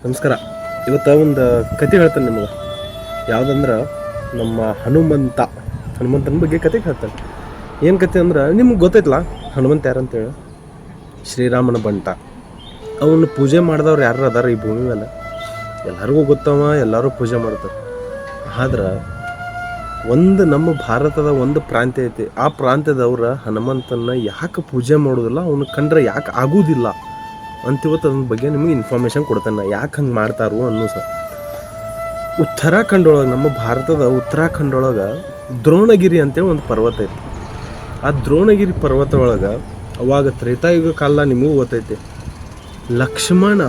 ನಮಸ್ಕಾರ. ಇವತ್ತು ಒಂದು ಕತೆ ಹೇಳ್ತಾನೆ ನಿಮಗೆ. ಯಾವುದಂದ್ರೆ ನಮ್ಮ ಹನುಮಂತನ ಬಗ್ಗೆ ಕತೆ ಹೇಳ್ತಾನೆ. ಏನು ಕತೆ ಅಂದ್ರೆ ನಿಮ್ಗೆ ಗೊತ್ತೈತಲ್ಲ ಹನುಮಂತ ಯಾರಂತೇಳಿ? ಶ್ರೀರಾಮನ ಬಂಟ. ಅವನು ಪೂಜೆ ಮಾಡಿದವ್ರು ಯಾರು ಅದಾರ ಈ ಭೂಮಿ ಮೇಲೆ? ಎಲ್ಲರಿಗೂ ಗೊತ್ತವ, ಎಲ್ಲರೂ ಪೂಜೆ ಮಾಡ್ತಾರೆ. ಆದ್ರೆ ನಮ್ಮ ಭಾರತದ ಒಂದು ಪ್ರಾಂತ್ಯ ಐತಿ. ಆ ಪ್ರಾಂತ್ಯದವ್ರ ಹನುಮಂತನ ಯಾಕೆ ಪೂಜೆ ಮಾಡೋದಿಲ್ಲ, ಅವನು ಕಂಡ್ರೆ ಯಾಕೆ ಆಗೋದಿಲ್ಲ ಅಂತಿವತ್ತು ಅದ್ರ ಬಗ್ಗೆ ನಿಮಗೆ ಇನ್ಫಾರ್ಮೇಷನ್ ಕೊಡ್ತಾನೆ. ಯಾಕೆ ಹಂಗೆ ಮಾಡ್ತಾರೋ ಅನ್ನೋ ಉತ್ತರಾಖಂಡ್ ಒಳಗೆ, ನಮ್ಮ ಭಾರತದ ಉತ್ತರಾಖಂಡ್ ಒಳಗೆ ದ್ರೋಣಗಿರಿ ಅಂತೇಳಿ ಒಂದು ಪರ್ವತ ಐತಿ. ಆ ದ್ರೋಣಗಿರಿ ಪರ್ವತ ಒಳಗೆ ಅವಾಗ ತ್ರೇತಾಯುಗ ಕಾಲ ನಿಮಗೂ ಗೊತ್ತೈತಿ. ಲಕ್ಷ್ಮಣ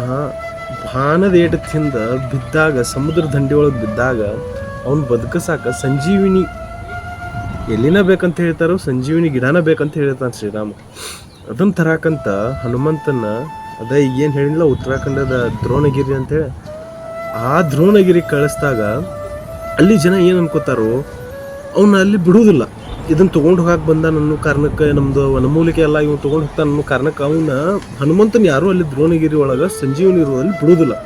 ಬಾಣದ ಏಟು ತಿಂದ ಬಿದ್ದಾಗ, ಸಮುದ್ರ ದಂಡಿ ಒಳಗೆ ಬಿದ್ದಾಗ ಅವನು ಬದುಕಸಾಕ ಸಂಜೀವಿನಿ ಎಲ್ಲಿನ ಬೇಕಂತ ಹೇಳ್ತಾರೋ, ಸಂಜೀವಿನಿ ಗಿಡನ ಬೇಕಂತ ಹೇಳ್ತಾನೆ ಶ್ರೀರಾಮ. ಅದನ್ನು ತರಾಕಂತ ಹನುಮಂತನ ಅದೇ ಏನು ಹೇಳಿಲ್ಲ, ಉತ್ತರಾಖಂಡದ ದ್ರೋಣಗಿರಿ ಅಂತೇಳಿ ಆ ದ್ರೋಣಗಿರಿ ಕಳಿಸಿದಾಗ ಅಲ್ಲಿ ಜನ ಏನು ಅನ್ಕೋತಾರೋ ಅವನ್ನ ಅಲ್ಲಿ ಬಿಡುವುದಿಲ್ಲ. ಇದನ್ನು ತೊಗೊಂಡು ಹೋಗಕ್ಕೆ ಬಂದ ನನ್ನ ಕಾರಣಕ್ಕೆ, ನಮ್ಮದು ವನಮೂಲಿಕೆ ಎಲ್ಲ ಇವ್ನು ತೊಗೊಂಡು ಹೋಗ್ತಾನೆ ಅನ್ನೋ ಕಾರಣಕ್ಕೆ ಅವನ್ನ ಹನುಮಂತನ ಯಾರೂ ಅಲ್ಲಿ ದ್ರೋಣಗಿರಿ ಒಳಗೆ ಸಂಜೀವನಿ ಇರುವುದಲ್ಲಿ ಬಿಡುವುದಿಲ್ಲ.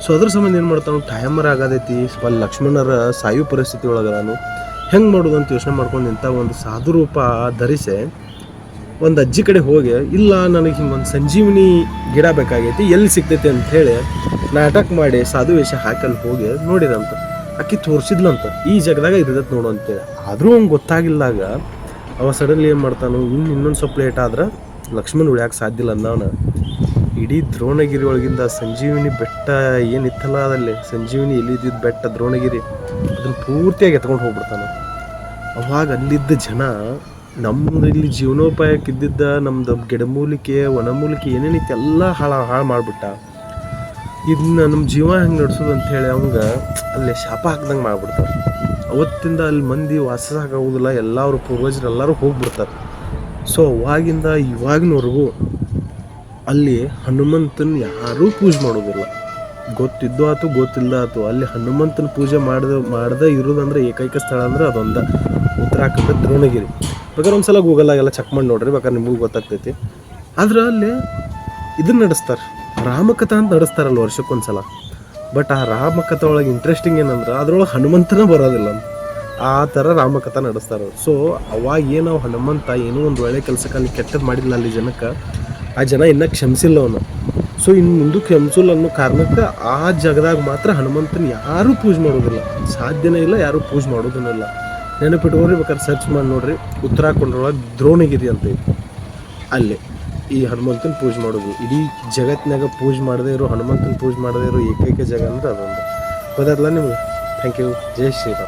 ಸೊ ಅದ್ರ ಸಂಬಂಧ ಏನು ಮಾಡ್ತಾನೆ, ಟೈಮರ್ ಆಗದೈತಿ, ಸ್ವಲ್ಪ ಲಕ್ಷ್ಮಣರ ಸಾಯು ಪರಿಸ್ಥಿತಿ ಒಳಗೆ ನಾನು ಹೆಂಗೆ ಮಾಡೋದು ಅಂತ ಯೋಚನೆ ಮಾಡ್ಕೊಂಡು ಇಂಥ ಒಂದು ಸಾಧು ರೂಪ ಧರಿಸಿ ಒಂದು ಅಜ್ಜಿ ಕಡೆ ಹೋಗಿ, ಇಲ್ಲ ನನಗೆ ಹಿಂಗೊಂದು ಸಂಜೀವಿನಿ ಗಿಡ ಬೇಕಾಗೈತಿ, ಎಲ್ಲಿ ಸಿಗ್ತೈತಿ ಅಂಥೇಳಿ ನಾಟಕ ಮಾಡಿ ಸಾಧು ವೇಷ ಹಾಕಲ್ಲಿ ಹೋಗಿ ನೋಡಿದಂತ. ಆಕೆ ತೋರಿಸಿದ್ಲಂತ, ಈ ಜಗದಾಗ ಇರ್ತೈತೆ ನೋಡು ಅಂತೇಳಿ. ಆದರೂ ಅವ್ನು ಗೊತ್ತಾಗಿಲ್ದಾಗ ಅವ ಸಡನ್ಲಿ ಏನು ಮಾಡ್ತಾನು, ಇನ್ನೊಂದು ಸ್ವಲ್ಪ ಲೇಟ್ ಆದ್ರೆ ಲಕ್ಷ್ಮಣ್ ಉಳಿಯೋಕೆ ಸಾಧ್ಯ ಇಲ್ಲ ಅಂದವನ ಇಡೀ ದ್ರೋಣಗಿರಿ ಒಳಗಿಂದ ಸಂಜೀವಿನಿ ಬೆಟ್ಟ ಏನಿತ್ತಲ್ಲ, ಅದಲ್ಲಿ ಸಂಜೀವಿನಿ ಎಲ್ಲಿದ್ದಿದ್ದು ಬೆಟ್ಟ ದ್ರೋಣಗಿರಿ, ಅದನ್ನು ಪೂರ್ತಿಯಾಗಿ ಎತ್ಕೊಂಡು ಹೋಗ್ಬಿಡ್ತಾನೆ. ಅವಾಗ ಅಲ್ಲಿದ್ದ ಜನ, ನಮ್ಮದು ಇಲ್ಲಿ ಜೀವನೋಪಾಯಕ್ಕಿದ್ದಿದ್ದ ನಮ್ಮದು ಗಿಡಮೂಲಿಕೆ ವನಮೂಲಿಕೆ ಏನೇನಿತ್ತು ಎಲ್ಲ ಹಾಳು ಮಾಡಿಬಿಟ್ಟ. ಇದನ್ನ ನಮ್ಮ ಜೀವ ಹೆಂಗೆ ನಡೆಸೋದು ಅಂಥೇಳಿ ಅವಂಗೆ ಅಲ್ಲಿ ಶಾಪ ಹಾಕ್ದಂಗೆ ಮಾಡಿಬಿಡ್ತಾರೆ. ಅವತ್ತಿಂದ ಅಲ್ಲಿ ಮಂದಿ ವಾಸಕ್ಕಾಗೋದಿಲ್ಲ, ಎಲ್ಲರೂ ಪೂರ್ವಜರು ಎಲ್ಲರೂ ಹೋಗ್ಬಿಡ್ತಾರೆ. ಸೊ ಅವಾಗಿಂದ ಇವಾಗಿನವರೆಗೂ ಅಲ್ಲಿ ಹನುಮಂತನ ಯಾರೂ ಪೂಜೆ ಮಾಡೋದಿಲ್ಲ. ಗೊತ್ತಿದ್ದೋ ಆಯ್ತು, ಗೊತ್ತಿಲ್ಲ ಆಯ್ತು, ಅಲ್ಲಿ ಹನುಮಂತನ ಪೂಜೆ ಮಾಡದೆ ಇರೋದಂದ್ರೆ ಏಕೈಕ ಸ್ಥಳ ಅಂದ್ರೆ ಅದೊಂದು ಉತ್ತರಾಖಂಡ ದ್ರೋಣಗಿರಿ. ಬೇಕಾದ್ರೆ ಒಂದ್ಸಲ ಗೂಗಲ್ಲಾಗೆಲ್ಲ ಚೆಕ್ ಮಾಡಿ ನೋಡ್ರಿ, ಬೇಕಾದ್ರೆ ನಿಮಗೂ ಗೊತ್ತಾಗ್ತೈತಿ. ಆದ್ರೆ ಅಲ್ಲಿ ಇದನ್ನ ನಡೆಸ್ತಾರೆ, ರಾಮಕಥಾ ಅಂತ ನಡೆಸ್ತಾರಲ್ಲ ವರ್ಷಕ್ಕೊಂದ್ಸಲ. ಬಟ್ ಆ ರಾಮಕಥಾ ಒಳಗೆ ಇಂಟ್ರೆಸ್ಟಿಂಗ್ ಏನಂದ್ರೆ ಅದ್ರೊಳಗೆ ಹನುಮಂತನ ಬರೋದಿಲ್ಲ, ಆ ಥರ ರಾಮಕಥಾ ನಡೆಸ್ತಾರೆ. ಸೊ ಅವಾಗ ಏನೋ ಹನುಮಂತ ಏನೋ ಒಂದು ಒಳ್ಳೆ ಕೆಲಸಕ್ಕೆ ಅಲ್ಲಿ ಕೆಟ್ಟದ್ದು ಮಾಡಿಲ್ಲ ಅಲ್ಲಿ ಜನಕ್ಕೆ, ಆ ಜನ ಇನ್ನೂ ಕ್ಷಮಿಸಿಲ್ಲ ಅವನು. ಸೊ ಇನ್ನು ಮುಂದೆ ಕ್ಷಮಿಸಿಲ್ಲ ಅನ್ನೋ ಕಾರಣಕ್ಕೆ ಆ ಜಾಗದಾಗ ಮಾತ್ರ ಹನುಮಂತನ ಯಾರೂ ಪೂಜೆ ಮಾಡೋದಿಲ್ಲ, ಸಾಧ್ಯನೇ ಇಲ್ಲ, ಯಾರೂ ಪೂಜೆ ಮಾಡೋದನ್ನಿಲ್ಲ. ನೆನಪಿಟ್ಕೋರಿ, ಬೇಕಾದ್ರೆ ಸರ್ಚ್ ಮಾಡಿ ನೋಡ್ರಿ, ಉತ್ತರಾಖಂಡೊಳಗೆ ದ್ರೋಣಗಿರಿ ಅಂತ ಐತಿ. ಅಲ್ಲಿ ಈ ಹನುಮಂತನ ಪೂಜೆ ಮಾಡೋದು, ಇಡೀ ಜಗತ್ತಿನಾಗ ಪೂಜೆ ಮಾಡದೇ ಇರೋ, ಹನುಮಂತನ ಪೂಜೆ ಮಾಡದೇ ಇರೋ ಏಕೈಕ ಜಾಗ ಅಂದ್ರೆ ಅದೊಂದು. ಗೊತ್ತಾಯ್ತಲ್ಲ ನಿಮ್ಗೆ? Thank you. ಜೈ ಶ್ರೀರಾಮ್.